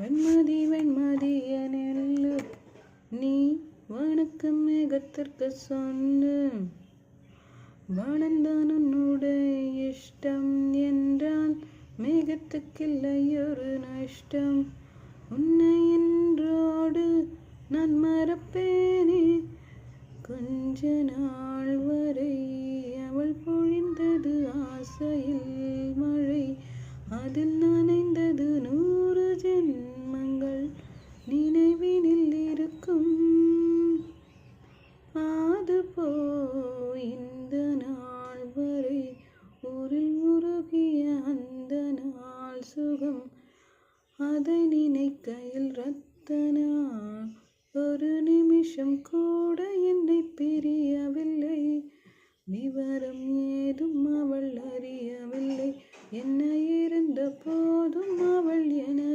வெண்மதி வெண்மதிய நெல்லு நீ வணக்கம் மேகத்திற்கு சொன்னு வானந்தான் உன்னுடைய இஷ்டம் என்றான் மேகத்துக்கில்லை ஒரு நஷ்டம். உன்னை என்றோடு நான் மறப்பேனே கொஞ்ச நாள் வரை அவள் பொழிந்தது ஆசையில் மழை அதில் நனைந்தது 100 ஜென்மங்கள் நினைவினில் இருக்கும். அதுபோ இந்த நாள் வரை ஊரில் உருகிய அந்த நாள் சுகம் அதை நினைக்கையில் ரத்தனா ஒரு நிமிஷம் கூட என்னை பிரியவில்லை. விவரம் ஏதும் அவள் அறியவில்லை. என்ன இருந்த போதும் அவள் எனது